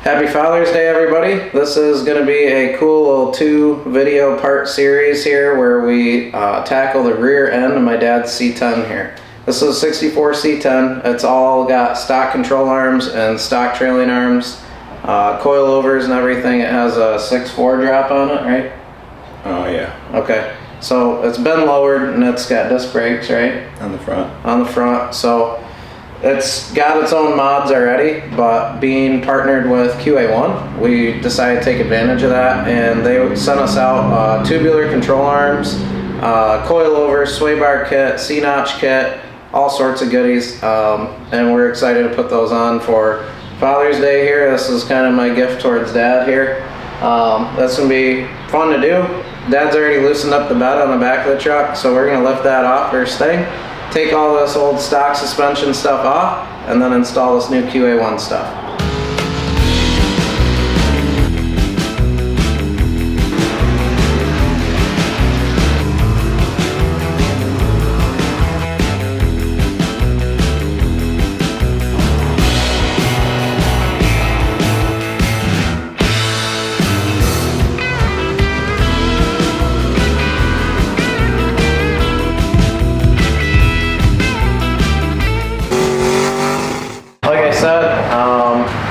Happy Father's Day, everybody. This is going to be a cool little 2-video part series here where we tackle the rear end of my dad's C10 here. This is a 64 C10. It's all got stock control arms and stock trailing arms, coilovers and everything. It has a 6.4 drop on it, right? Oh yeah. Okay. So it's been lowered and it's got disc brakes, right? On the front. On the front. So it's got its own mods already, but being partnered with QA1, we decided to take advantage of that, and they sent us out tubular control arms, coilover, sway bar kit, C-notch kit, all sorts of goodies, and we're excited to put those on for Father's Day here. This is kind of my gift towards Dad here. That's going to be fun to do. Dad's already loosened up the bed on the back of the truck, so we're going to lift that off first thing. Take all this old stock suspension stuff off and then install this new QA1 stuff.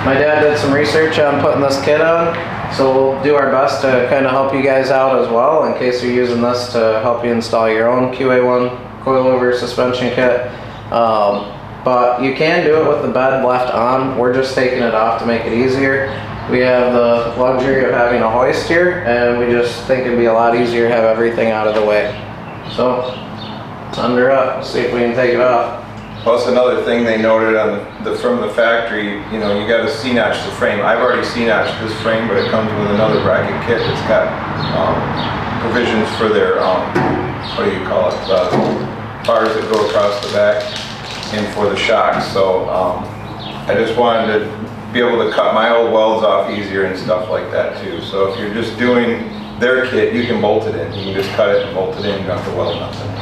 My dad did some research on putting this kit on, so we'll do our best to kind of help you guys out as well in case you're using this to help you install your own QA1 coilover suspension kit. But you can do it with the bed left on. We're just taking it off to make it easier. We have the luxury of having a hoist here, and we just think it'd be a lot easier to have everything out of the way. So, under up, see if we can take it off. Plus another thing they noted on from the factory, you know, you got to C-notch the frame. I've already C-notched this frame, but it comes with another bracket kit that's got provisions for their, what do you call it, bars that go across the back and for the shocks. So I just wanted to be able to cut my old welds off easier and stuff like that too. So if you're just doing their kit, you can bolt it in. You can just cut it and bolt it in. You don't have to weld nothing.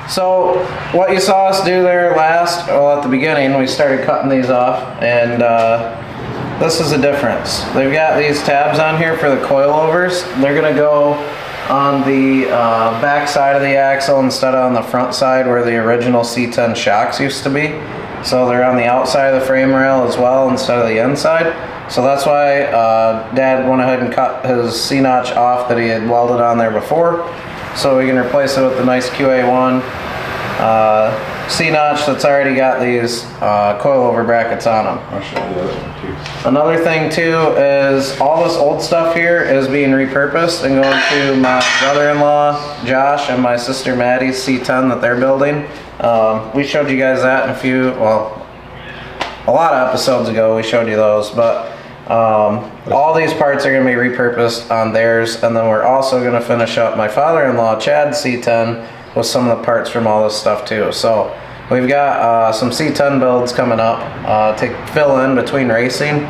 So what you saw us do there last, well at the beginning, we started cutting these off, and this is the difference. They've got these tabs on here for the coilovers. They're going to go on the back side of the axle instead of on the front side where the original C10 shocks used to be. So they're on the outside of the frame rail as well instead of the inside. So that's why Dad went ahead and cut his C-notch off that he had welded on there before. So we can replace it with the nice QA1 C-notch that's already got these coilover brackets on them. I'll show you the other one too. Another thing too is all this old stuff here is being repurposed and going to my brother-in-law Josh and my sister Maddie's C10 that they're building. We showed you guys that in a lot of episodes ago we showed you those, but all these parts are going to be repurposed on theirs, and then we're also going to finish up my father-in-law Chad's C10 with some of the parts from all this stuff too. So we've got some C10 builds coming up to fill in between racing.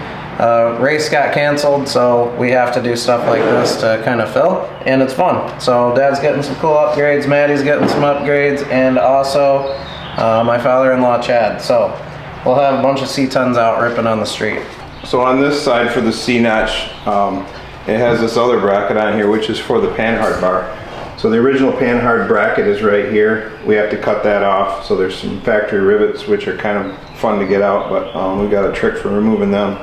Race got canceled, so we have to do stuff like this to kind of fill, and it's fun. So Dad's getting some cool upgrades, Maddie's getting some upgrades, and also my father-in-law Chad. So we'll have a bunch of C10s out ripping on the street. So on this side for the C-notch, it has this other bracket on here, which is for the panhard bar. So the original panhard bracket is right here. We have to cut that off. So there's some factory rivets, which are kind of fun to get out, but we've got a trick for removing them.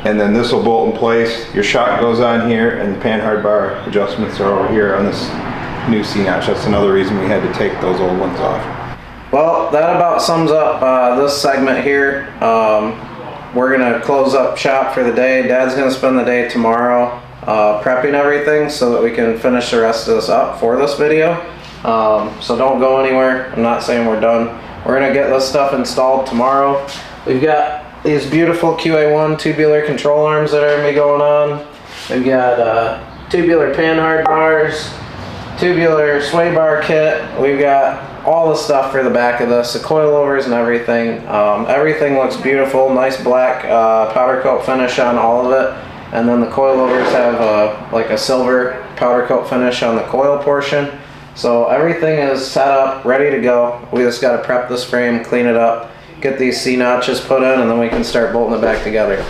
And then this will bolt in place. Your shock goes on here, and the panhard bar adjustments are over here on this new C-notch. That's another reason we had to take those old ones off. Well, that about sums up this segment here. We're gonna close up shop for the day. Dad's gonna spend the day tomorrow prepping everything so that we can finish the rest of this up for this video. So don't go anywhere. I'm not saying we're done. We're gonna get this stuff installed tomorrow. We've got these beautiful QA1 tubular control arms that are gonna be going on. We've got tubular panhard bars, tubular sway bar kit. We've got all the stuff for the back of this, the coilovers and everything. Everything looks beautiful, nice black powder coat finish on all of it. And then the coilovers have like a silver powder coat finish on the coil portion. So everything is set up, ready to go. We just got to prep this frame, clean it up, get these C-notches put in, and then we can start bolting it back together.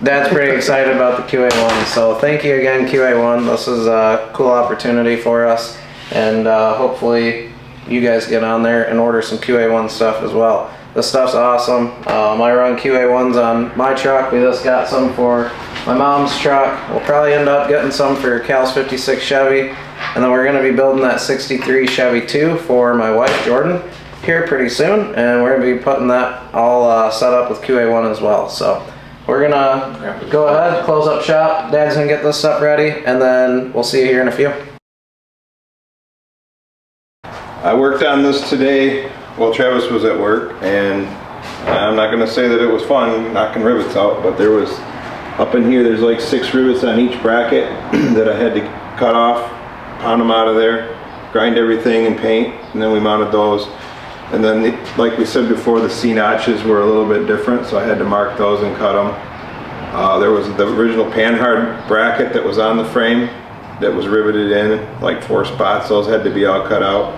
Dad's pretty excited about the QA1, so thank you again, QA1. This is a cool opportunity for us, and hopefully you guys get on there and order some QA1 stuff as well. This stuff's awesome. I run QA1s on my truck. We just got some for my mom's truck. We'll probably end up getting some for Cal's 56 Chevy, and then we're going to be building that 63 Chevy 2 for my wife Jordan here pretty soon, and we're going to be putting that all set up with QA1 as well. So we're gonna go ahead, close up shop. Dad's gonna get this stuff ready, and then we'll see you here in a few. I worked on this today while Travis was at work, and I'm not gonna say that it was fun knocking rivets out, but there was, up in here, there's like 6 rivets on each bracket that I had to cut off, pound them out of there, grind everything and paint, and then we mounted those. And then, like we said before, the C-notches were a little bit different, so I had to mark those and cut them. There was the original panhard bracket that was on the frame that was riveted in, like 4 spots. Those had to be all cut out.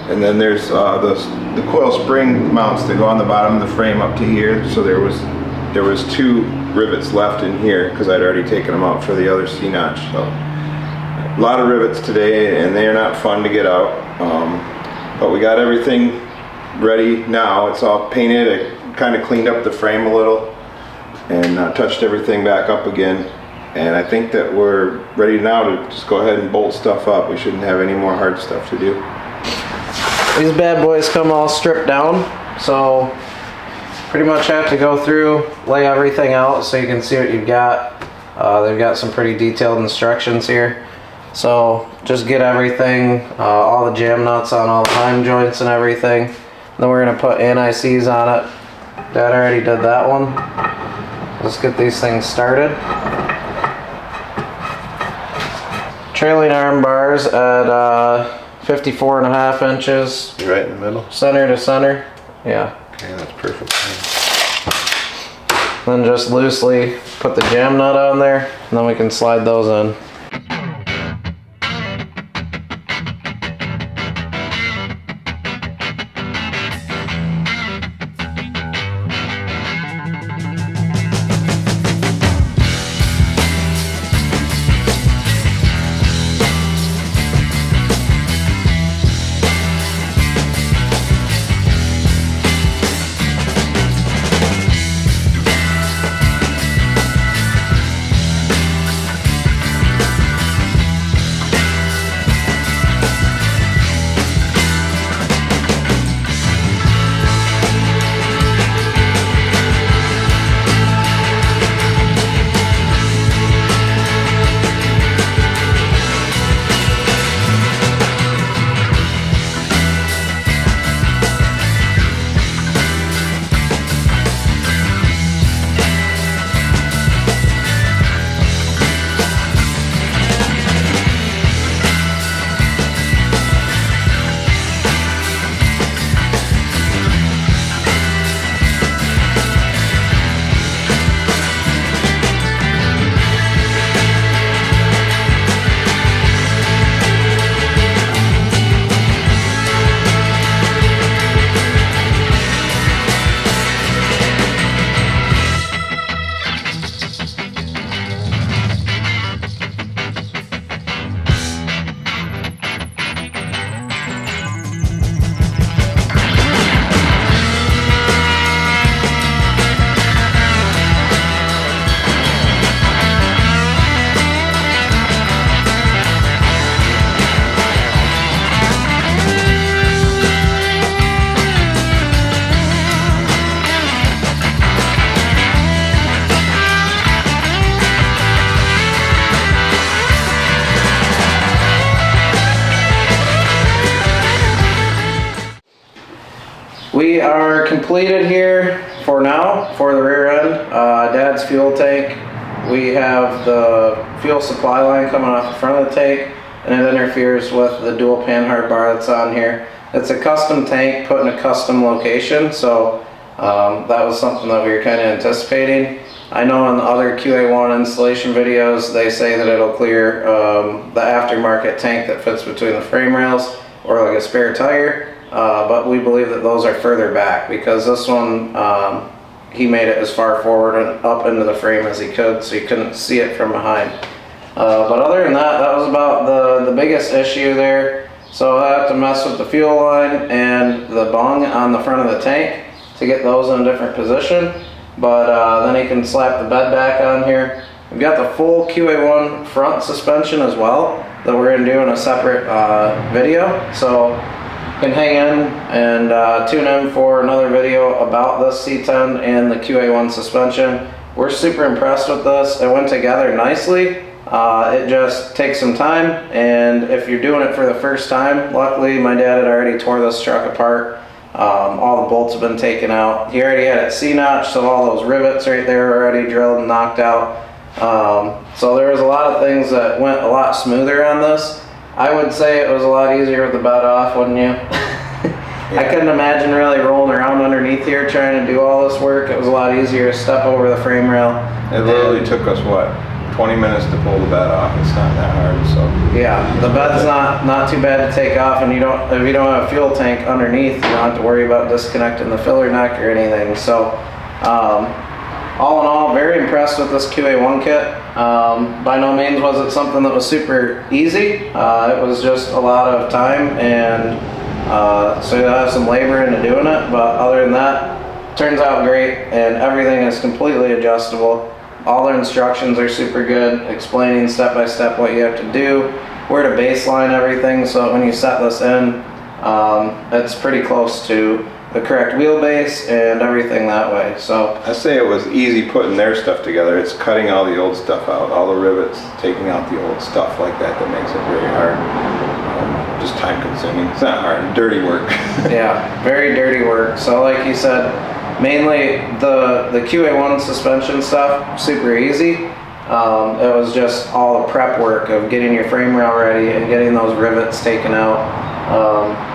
And then there's the coil spring mounts that go on the bottom of the frame up to here. So there was 2 rivets left in here because I'd already taken them out for the other C-notch. So a lot of rivets today, and they're not fun to get out. But we got everything ready now. It's all painted. I kind of cleaned up the frame a little and touched everything back up again, and I think that we're ready now to just go ahead and bolt stuff up. We shouldn't have any more hard stuff to do. These bad boys come all stripped down, so pretty much have to go through, lay everything out so you can see what you've got. They've got some pretty detailed instructions here. So just get everything, all the jam nuts on all the heim joints and everything. Then we're going to put anti-seize on it. Dad already did that one. Let's get these things started. Trailing arm bars at 54.5 inches. Right in the middle? Center to center. Yeah. Okay, that's perfect. Then just loosely put the jam nut on there, and then we can slide those in. We are completed here for now for the rear end. Dad's fuel tank. We have the fuel supply line coming off the front of the tank, and it interferes with the dual panhard bar that's on here. It's a custom tank put in a custom location, so that was something that we were kind of anticipating. I know in the other QA1 installation videos they say that it'll clear the aftermarket tank that fits between the frame rails or like a spare tire, but we believe that those are further back because this one he made it as far forward and up into the frame as he could, so you couldn't see it from behind. But other than that, that was about the biggest issue there. So I have to mess with the fuel line and the bung on the front of the tank to get those in a different position. But then he can slap the bed back on here. We've got the full QA1 front suspension as well that we're going to do in a separate video. So you can hang in and tune in for another video about this C10 and the QA1 suspension. We're super impressed with this. It went together nicely. It just takes some time, and if you're doing it for the first time, luckily my dad had already tore this truck apart. All the bolts have been taken out. He already had it C-notched, so all those rivets right there are already drilled and knocked out. So there was a lot of things that went a lot smoother on this. I would say it was a lot easier with the bed off, wouldn't you? Yeah. I couldn't imagine really rolling around underneath here trying to do all this work. It was a lot easier to step over the frame rail. It literally took us, what, 20 minutes to pull the bed off. It's not that hard, so. Yeah, the bed's not too bad to take off, and if you don't have a fuel tank underneath, you don't have to worry about disconnecting the filler neck or anything. So all in all, very impressed with this QA1 kit. By no means was it something that was super easy. It was just a lot of time, and so you have some labor into doing it, but other than that, turns out great, and everything is completely adjustable. All the instructions are super good, explaining step by step what you have to do, where to baseline everything, so when you set this in, it's pretty close to the correct wheelbase and everything that way. So I say it was easy putting their stuff together. It's cutting all the old stuff out, all the rivets, taking out the old stuff like that makes it very hard. Just time consuming. It's not hard, dirty work. Yeah, very dirty work. So like you said, mainly the QA1 suspension stuff, super easy. It was just all the prep work of getting your frame rail ready and getting those rivets taken out.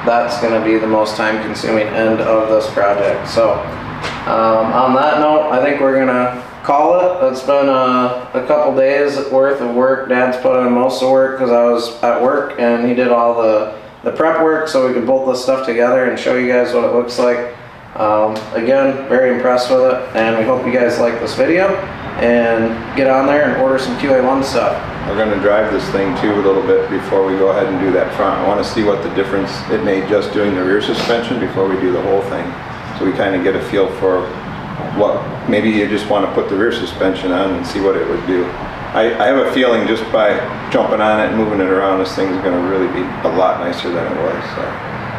That's going to be the most time consuming end of this project. So on that note, I think we're going to call it. It's been a couple days worth of work. Dad's put in most of the work because I was at work, and he did all the prep work so we could bolt this stuff together and show you guys what it looks like. Again, very impressed with it, and we hope you guys like this video and get on there and order some QA1 stuff. We're going to drive this thing too a little bit before we go ahead and do that front. I want to see what the difference it made just doing the rear suspension before we do the whole thing, so we kind of get a feel for what, maybe you just want to put the rear suspension on and see what it would do. I have a feeling just by jumping on it and moving it around, this thing's going to really be a lot nicer than it was. So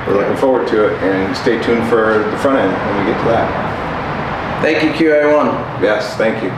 we're looking forward to it, and stay tuned for the front end when we get to that. Thank you, QA1. Yes, thank you.